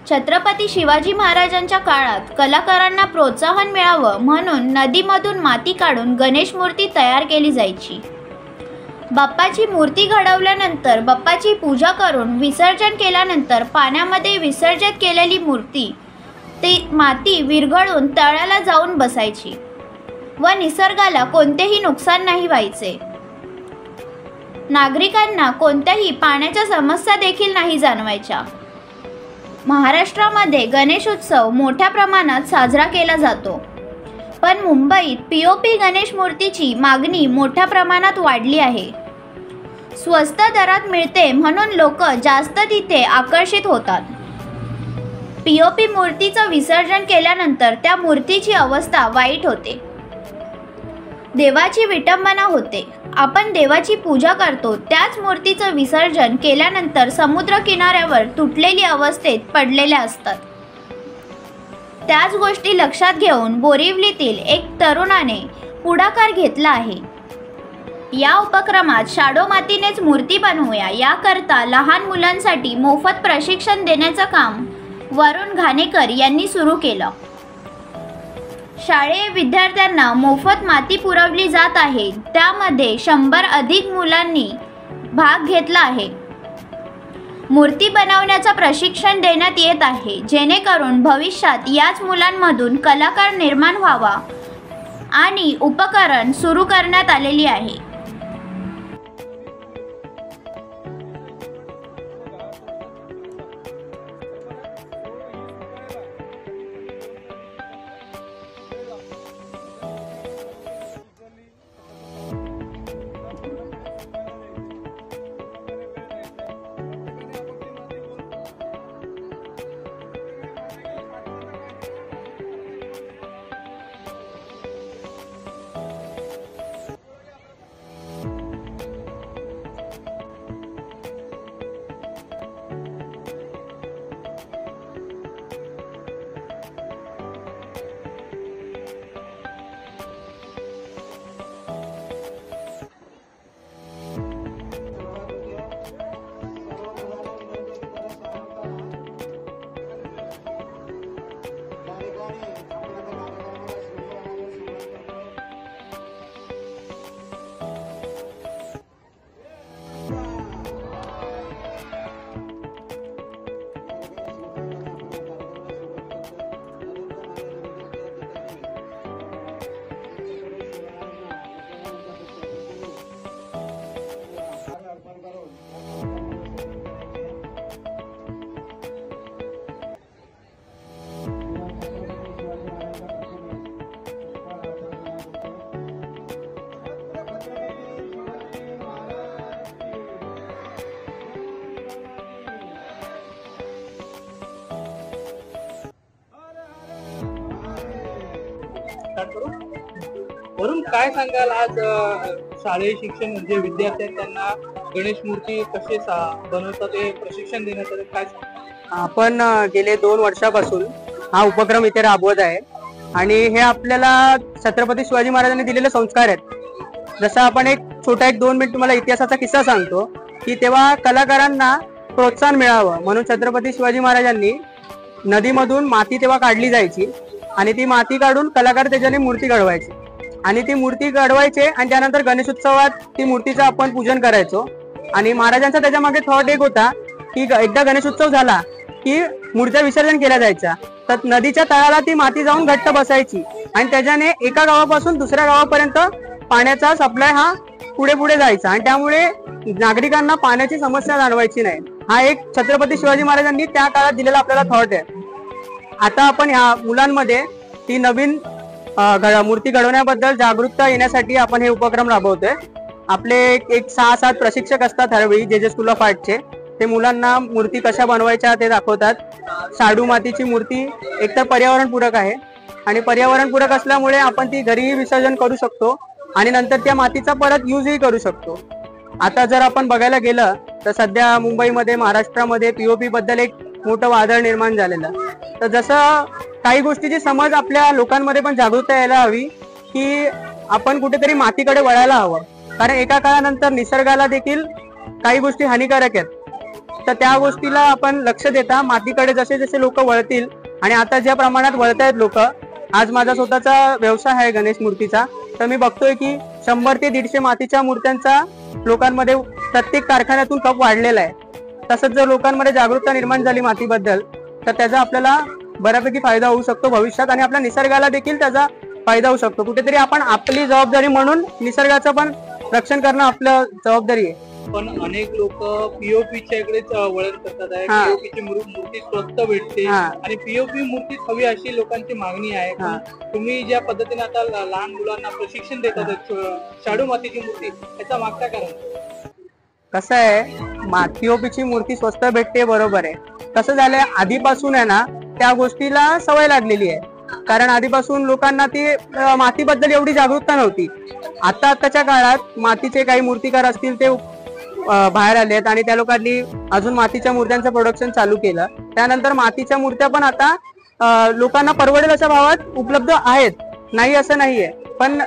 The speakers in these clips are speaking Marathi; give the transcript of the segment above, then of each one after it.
छत्रपती शिवाजी महाराजांच्या काळात कलाकारांना प्रोत्साहन मिळावं म्हणून नदीमधून माती काढून गणेश मूर्ती तयार केली जायची। बाप्पाची मूर्ती घडवल्यानंतर बाप्पाची पूजा करून विसर्जन केल्यानंतर पाण्यामध्ये विसर्जित केलेली मूर्ती ती माती विरघळून तळ्याला जाऊन बसायची व निसर्गाला कोणतेही नुकसान नाही व्हायचे। नागरिकांना कोणत्याही पाण्याच्या समस्या देखील नाही जाणवायच्या। महाराष्ट्रामध्ये गणेश उत्सव मोठ्या प्रमाणात साजरा केला जातो, पण मुंबईत पीओपी गणेश मूर्तीची मागणी मोठ्या प्रमाणात वाढली आहे। स्वस्त दरात मिळते म्हणून लोक जास्त तिथे आकर्षित होतात। पीओपी मूर्तीचं विसर्जन केल्यानंतर त्या मूर्तीची अवस्था वाईट होते, देवाची विटंबना होते। आपण देवाची पूजा करतो, त्याच मूर्तीचं विसर्जन केल्यानंतर समुद्र किनाऱ्यावर तुटलेली अवस्थेत पडलेल्या असतात। त्याच गोष्टी लक्षात घेऊन बोरिवलीतील एक तरुणाने पुढाकार घेतला आहे। या उपक्रमात शाडो मातीनेच मूर्ती बनवूया याकरता लहान मुलांसाठी मोफत प्रशिक्षण देण्याचं काम वरुण घाणेकर यांनी सुरू केलं। शाळेय विद्यार्थ्यांना मोफत माती पुरवली जात आहे, त्यामध्ये 100 अधिक मुलांनी भाग घेतला आहे। मूर्ती बनवण्याचं प्रशिक्षण देण्यात येत आहे, जेणेकरून भविष्यात याच मुलांमधून कलाकार निर्माण व्हावा आणि उपकरण सुरू करण्यात आलेली आहे। वरून काय सांगाल, आज शालेय शिक्षण म्हणजे विद्यार्थी त्यांना गणेश मूर्ती कसे बनवतात ते प्रशिक्षण देण्यात काय? आपण गेले 2 वर्षापासून हा उपक्रम इथे राबवत आहे आणि हे आपल्याला छत्रपती शिवाजी महाराजांनी दिलेले संस्कार आहेत। जसं आपण एक 2 मिनिट तुम्हाला इतिहासाचा किस्सा सांगतो की तेव्हा कलाकारांना प्रोत्साहन मिळावं म्हणून छत्रपती शिवाजी महाराजांनी नदीमधून माती तेव्हा काढली जायची आणि ती माती काढून कलाकार त्याच्याने मूर्ती घडवायची आणि ती मूर्ती घडवायचे आणि त्यानंतर गणेशोत्सवात ती मूर्तीचं आपण पूजन करायचो। आणि महाराजांचा त्याच्या मागे थॉट एक होता की एकदा गणेशोत्सव झाला की मूर्त्या विसर्जन केल्या जायच्या, तर नदीच्या तळाला ती माती जाऊन घट्ट बसायची आणि त्याच्याने एका गावापासून दुसऱ्या गावापर्यंत पाण्याचा सप्लाय हा पुढे पुढे जायचा आणि त्यामुळे नागरिकांना पाण्याची समस्या जाणवायची नाही। हा एक छत्रपती शिवाजी महाराजांनी त्या काळात दिलेला आपल्याला थॉट आहे। आता आपण ह्या मुलांमध्ये ती नवीन मूर्ती घडवण्याबद्दल जागरूकता येण्यासाठी आपण हे उपक्रम राबवतोय। आपले एक 6-7 प्रशिक्षक असतात हरवेळी जे स्कूल ऑफ आर्टचे, ते मुलांना मूर्ती कशा बनवायच्या ते दाखवतात। शाडू मातीची मूर्ती एकतर पर्यावरणपूरक आहे आणि पर्यावरणपूरक असल्यामुळे आपण ती घरीही विसर्जन करू शकतो आणि नंतर त्या मातीचा परत यूजही करू शकतो। आता जर आपण बघायला गेलं तर सध्या मुंबईमध्ये महाराष्ट्रामध्ये पीओपी बद्दल एक मोठं वादळ निर्माण झालेलं, तर जसं काही गोष्टीची समज आपल्या लोकांमध्ये पण जागरूकता यायला हवी की आपण कुठेतरी मातीकडे वळायला हवं, कारण एका काळानंतर निसर्गाला देखील काही गोष्टी हानिकारक आहेत। तर त्या गोष्टीला आपण लक्ष देता मातीकडे जसे जसे लोक वळतील आणि आता ज्या प्रमाणात वळतायत लोक, आज माझा स्वतःचा व्यवसाय आहे गणेश मूर्तीचा, तर मी बघतोय की 100 ते 150 मातीच्या मूर्त्यांचा लोकांमध्ये प्रत्येक कारखान्यातून खप वाढलेला आहे. तसंच जर लोकांमध्ये जागरूकता निर्माण झाली मातीबद्दल तर त्याचा आपल्याला बऱ्यापैकी फायदा होऊ शकतो भविष्यात आणि आपल्या निसर्गाला देखील त्याचा फायदा होऊ शकतो. कुठेतरी आपण आपली जबाबदारी म्हणून निसर्गाचं पण रक्षण करणं आपलं जबाबदारी आहे. पण अनेक लोक पीओपीच्या इकडेच वळण करतात आहे. पीओपीची मूर्ती स्वस्त भेटते आणि पीओपी मूर्तीच हवी अशी लोकांची मागणी आहे. तुम्ही ज्या पद्धतीने आता लहान मुलांना प्रशिक्षण देतात शाडू मातीची मूर्ती, याचा मागचा कारण कसं आहे, पीओपीची मूर्ती स्वस्त भेटते बरोबर आहे. कसं झालंय, आधीपासून आहे ना त्या गोष्टीला सवय लागलेली आहे. कारण आधीपासून लोकांना ती मातीबद्दल एवढी जागरूकता नव्हती. आताच्या काळात मातीचे काही मूर्तिकार असतील ते बाहेर आले आहेत आणि त्या लोकांनी अजून मातीच्या मूर्त्यांचं प्रोडक्शन चालू केलं. त्यानंतर मातीच्या मूर्त्या पण आता लोकांना परवडेल अशा भावात उपलब्ध आहेत, नाही असं नाहीये. पण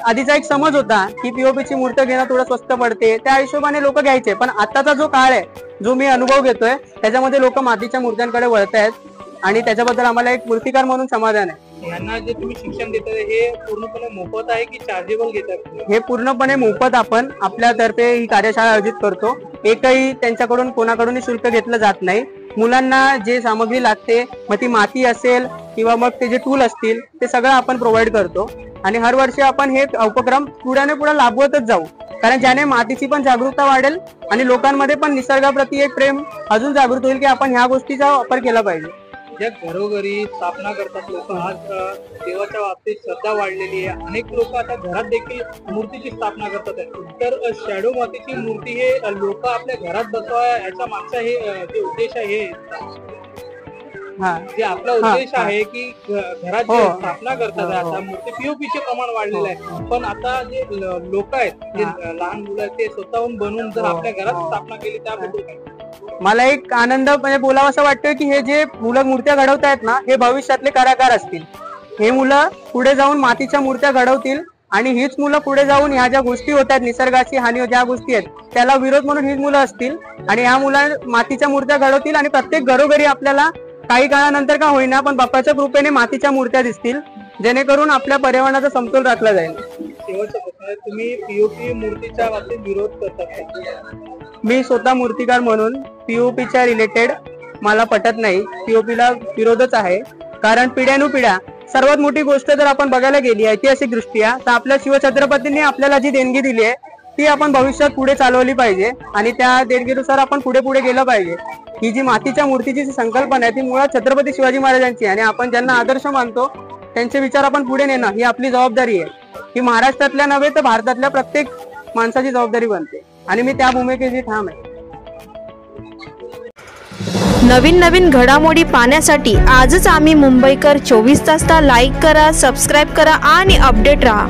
आधीचा एक समज होता की पीओपीची मूर्ती घेणं थोडं स्वस्त पडते, त्या हिशोबाने लोक घ्यायचे. पण आताचा जो काळ आहे, जो मी अनुभव घेतोय, त्याच्यामध्ये लोक मातीच्या मूर्त्यांकडे वळत आहेत आणि त्याच्याबद्दल आम्हाला एक मूर्तिकार म्हणून समाधान आहे. यांना जे तुम्ही शिक्षण देता हे पूर्णपणे मोफत आहे की चार्जेबल घेतात? हे पूर्णपणे मोफत आपण आपल्यातर्फे ही कार्यशाळा आयोजित करतो. एकही त्यांच्याकडून कोणाकडूनही शुल्क घेतलं जात नाही. मुलांना जे सामग्री लागते, मग ती माती असेल किंवा मग ते जे टूल असतील, ते सगळं आपण प्रोव्हाइड करतो. आणि हर वर्षी आपण हे उपक्रम पुढे लाभवतच जाऊ, कारण ज्याने मातीची पण जागरूकता वाढेल आणि लोकांमध्ये पण निसर्गाप्रती एक प्रेम अजून जागृत होईल की आपण ह्या गोष्टीचा वापर केला पाहिजे. ज्या घरोघरी स्थापना करतात लोक, आज देवाच्या बाबतीत श्रद्धा वाढलेली आहे. अनेक लोक आता घरात देखील मूर्तीची स्थापना करतात. तर शॅडो मातीची मूर्ती हे लोक आपल्या घरात बसवा, याचा मागचा हे जे उद्देश आहे, जे आपला उद्देश आहे की घरात जे स्थापना करतात, आता मूर्ती पीओपीचे प्रमाण वाढलेलं आहे. पण आता जे लोक आहेत, जे लहान मुलं आहेत, ते स्वतःहून बनवून जर आपल्या घरात स्थापना केली, त्याबद्दल काय? मला एक आनंद म्हणजे बोलावं असं वाटतं की हे जे मुलं मूर्त्या घडवतायत ना, हे भविष्यातले कलाकार असतील. हे मुलं पुढे जाऊन मातीच्या मूर्त्या घडवतील आणि हीच मुलं पुढे जाऊन ह्या ज्या गोष्टी होत आहेत, निसर्गाची हानी ज्या गोष्टी आहेत, त्याला विरोध म्हणून हीच मुलं असतील आणि ह्या मुलं मातीच्या मूर्त्या घडवतील आणि प्रत्येक घरोघरी आपल्याला काही काळानंतर का होईना पण बाप्पाच्या कृपेने मातीच्या मूर्त्या दिसतील, जेणेकरून आपल्या पर्यावरणाचा समतोल राखला जाईल. शेवटचा प्रश्न आहे, तुम्ही पीओपी मूर्तीच्या बाबतीत विरोध करतात? मी स्वतः मूर्तिकार म्हणून पीओपीच्या रिलेटेड मला पटत नाही. पीओपीला विरोधच आहे, कारण पिढ्यानुपिढ्या सर्वात मोठी गोष्ट जर आपण बघायला गेली ऐतिहासिक दृष्ट्या, तर आपल्या शिवछत्रपतींनी आपल्याला जी देणगी दिली आहे ती आपण भविष्यात पुढे चालवली पाहिजे आणि त्या देणगीनुसार आपण पुढे गेलं पाहिजे. ही जी मातीच्या मूर्तीची जी संकल्पना आहे ती मुळात छत्रपती शिवाजी महाराजांची आणि आपण ज्यांना आदर्श मानतो त्यांचे विचार आपण पुढे नेणं ही आपली जबाबदारी आहे. ही महाराष्ट्रातल्या नव्हे तर भारतातल्या प्रत्येक माणसाची जबाबदारी बनते आणि मी त्या भूमिकेची ठाम आहे. नवीन घडामोडी पाहण्यासाठी आजच आम्ही मुंबईकर 24 तासला लाईक करा, सबस्क्राईब करा आणि अपडेट राहा.